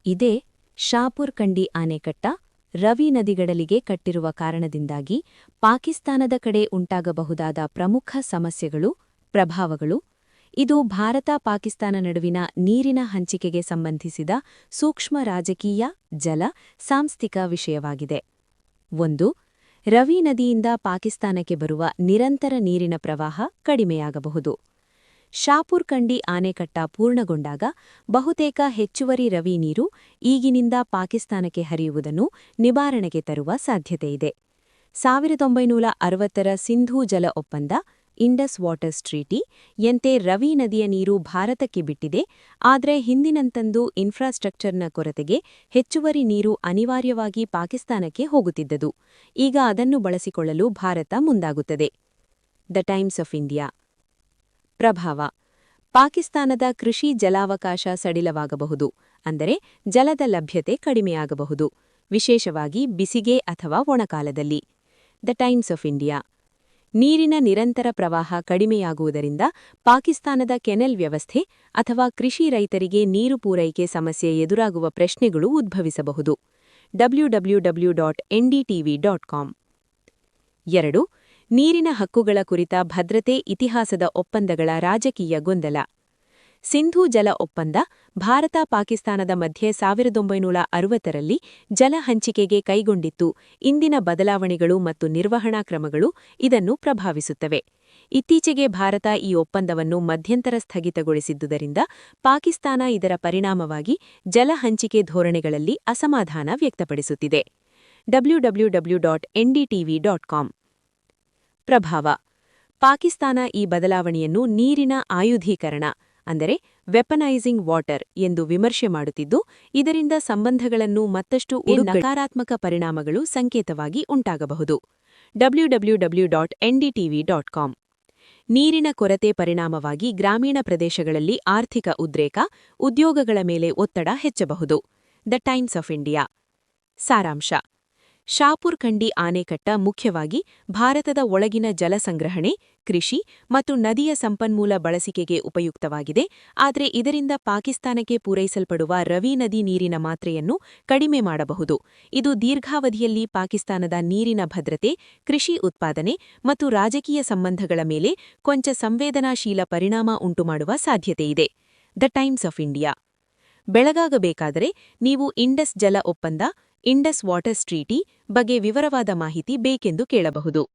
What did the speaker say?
ಇದೇ ಶಾಪುರ್ ಕಂಡಿ ಆನೆಕಟ್ಟ ರವಿ ನದಿಗಡಲಿಗೆ ಕಟ್ಟಿರುವ ಕಾರಣದಿಂದಾಗಿ ಪಾಕಿಸ್ತಾನದ ಕಡೆ ಉಂಟಾಗಬಹುದಾದ ಪ್ರಮುಖ ಸಮಸ್ಯೆಗಳು ಪ್ರಭಾವಗಳು ಇದು ಭಾರತ-ಪಾಕಿಸ್ತಾನ ನಡುವಿನ ನೀರಿನ ಹಂಚಿಕೆಗೆ ಸಂಬಂಧಿಸಿದ ಸೂಕ್ಷ್ಮ ರಾಜಕೀಯ ಜಲ ಸಾಂಸ್ಥಿಕ ವಿಷಯವಾಗಿದೆ. 1. ರವಿ ನದಿಯಿಂದ ಪಾಕಿಸ್ತಾನಕ್ಕೆ ಬರುವ ನಿರಂತರ ನೀರಿನ ಪ್ರವಾಹ ಕಡಿಮೆಯಾಗಬಹುದು. ಶಾಪುರ್ ಕಂಡಿ ಆನೆಕಟ್ಟ ಪೂರ್ಣಗೊಂಡಾಗ ಬಹುತೇಕ ಹೆಚ್ಚುವರಿ ರವಿ ನೀರು ಈಗಿನಿಂದ ಪಾಕಿಸ್ತಾನಕ್ಕೆ ಹರಿಯುವುದನ್ನು ನಿವಾರಣೆಗೆ ತರುವ ಸಾಧ್ಯತೆಯಿದೆ. 1960ರ ಸಿಂಧೂ ಜಲ ಒಪ್ಪಂದ ಇಂಡಸ್ ವಾಟರ್ಸ್ ಟ್ರೀಟಿ ಯಂತೆ ರವಿ ನದಿಯ ನೀರು ಭಾರತಕ್ಕೆ ಬಿಟ್ಟಿದೆ, ಆದರೆ ಹಿಂದಿನಂತಂದು ಇನ್ಫ್ರಾಸ್ಟ್ರಕ್ಚರ್ನ ಕೊರತೆಗೆ ಹೆಚ್ಚುವರಿ ನೀರು ಅನಿವಾರ್ಯವಾಗಿ ಪಾಕಿಸ್ತಾನಕ್ಕೆ ಹೋಗುತ್ತಿದ್ದದು. ಈಗ ಅದನ್ನು ಬಳಸಿಕೊಳ್ಳಲು ಭಾರತ ಮುಂದಾಗುತ್ತದೆ. The Times of India. ಪ್ರಭಾವ: ಪಾಕಿಸ್ತಾನದ ಕೃಷಿ ಜಲಾವಕಾಶ ಸಡಿಲವಾಗಬಹುದು, ಅಂದರೆ ಜಲದ ಲಭ್ಯತೆ ಕಡಿಮೆಯಾಗಬಹುದು, ವಿಶೇಷವಾಗಿ ಬಿಸಿಗೆ ಅಥವಾ ಒಣಕಾಲದಲ್ಲಿ. The Times of India. ನೀರಿನ ನಿರಂತರ ಪ್ರವಾಹ ಕಡಿಮೆಯಾಗುವುದರಿಂದ ಪಾಕಿಸ್ತಾನದ ಕೆನೆಲ್ ವ್ಯವಸ್ಥೆ ಅಥವಾ ಕೃಷಿ ರೈತರಿಗೆ ನೀರು ಪೂರೈಕೆ ಸಮಸ್ಯೆ ಎದುರಾಗುವ ಪ್ರಶ್ನೆಗಳು ಉದ್ಭವಿಸಬಹುದು. www.ndtv.com. 2. ನೀರಿನ ಹಕ್ಕುಗಳ ಕುರಿತ ಭದ್ರತೆ ಇತಿಹಾಸದ ಒಪ್ಪಂದಗಳ ರಾಜಕೀಯ ಗೊಂದಲ. ಸಿಂಧೂ ಜಲ ಒಪ್ಪಂದ ಭಾರತ-ಪಾಕಿಸ್ತಾನದ ಮಧ್ಯೆ 1960ರಲ್ಲಿ ಜಲ ಹಂಚಿಕೆಗೆ ಕೈಗೊಂಡಿತ್ತು. ಇಂದಿನ ಬದಲಾವಣೆಗಳು ಮತ್ತು ನಿರ್ವಹಣಾ ಕ್ರಮಗಳು ಇದನ್ನು ಪ್ರಭಾವಿಸುತ್ತವೆ. ಇತ್ತೀಚೆಗೆ ಭಾರತ ಈ ಒಪ್ಪಂದವನ್ನು ಮಧ್ಯಂತರ ಸ್ಥಗಿತಗೊಳಿಸಿದ್ದುದರಿಂದ ಪಾಕಿಸ್ತಾನ ಇದರ ಪರಿಣಾಮವಾಗಿ ಜಲ ಹಂಚಿಕೆ ಧೋರಣೆಗಳಲ್ಲಿ ಅಸಮಾಧಾನ ವ್ಯಕ್ತಪಡಿಸುತ್ತಿದೆ. www.ndtv.com. ಪ್ರಭಾವ: ಪಾಕಿಸ್ತಾನ ಈ ಬದಲಾವಣೆಯನ್ನು ನೀರಿನ ಆಯುಧೀಕರಣ, ಅಂದರೆ ವೆಪನೈಸಿಂಗ್ ವಾಟರ್ ಎಂದು ವಿಮರ್ಶೆ ಮಾಡುತ್ತಿದ್ದು, ಇದರಿಂದ ಸಂಬಂಧಗಳನ್ನು ಮತ್ತಷ್ಟು ನಕಾರಾತ್ಮಕ ಪರಿಣಾಮಗಳು ಸಂಕೇತವಾಗಿ ಉಂಟಾಗಬಹುದು. www.ndtv.com. ನೀರಿನ ಕೊರತೆ ಪರಿಣಾಮವಾಗಿ ಗ್ರಾಮೀಣ ಪ್ರದೇಶಗಳಲ್ಲಿ ಆರ್ಥಿಕ ಉದ್ರೇಕ, ಉದ್ಯೋಗಗಳ ಮೇಲೆ ಒತ್ತಡ ಹೆಚ್ಚಬಹುದು. The Times of India. ಸಾರಾಂಶ: ಶಾಪುರ್ ಕಂಡಿ ಆನೆಕಟ್ಟ ಮುಖ್ಯವಾಗಿ ಭಾರತದ ಒಳಗಿನ ಜಲ ಸಂಗ್ರಹಣೆ, ಕೃಷಿ ಮತ್ತು ನದಿಯ ಸಂಪನ್ಮೂಲ ಬಳಸಿಕೆಗೆ ಉಪಯುಕ್ತವಾಗಿದೆ, ಆದರೆ ಇದರಿಂದ ಪಾಕಿಸ್ತಾನಕ್ಕೆ ಪೂರೈಸಲ್ಪಡುವ ರವಿ ನದಿ ನೀರಿನ ಮಾತ್ರೆಯನ್ನು ಕಡಿಮೆ ಮಾಡಬಹುದು. ಇದು ದೀರ್ಘಾವಧಿಯಲ್ಲಿ ಪಾಕಿಸ್ತಾನದ ನೀರಿನ ಭದ್ರತೆ, ಕೃಷಿ ಉತ್ಪಾದನೆ ಮತ್ತು ರಾಜಕೀಯ ಸಂಬಂಧಗಳ ಮೇಲೆ ಕೊಂಚ ಸಂವೇದನಾಶೀಲ ಪರಿಣಾಮ ಉಂಟುಮಾಡುವ ಸಾಧ್ಯತೆಯಿದೆ. The Times of India. ಬೆಳಗಾಗಬೇಕಾದರೆ ನೀವು ಇಂಡಸ್ ಜಲ ಒಪ್ಪಂದ, ಇಂಡಸ್ ವಾಟರ್ಸ್ ಟ್ರೀಟಿ ಬಗ್ಗೆ ವಿವರವಾದ ಮಾಹಿತಿ ಬೇಕೆಂದು ಕೇಳಬಹುದು.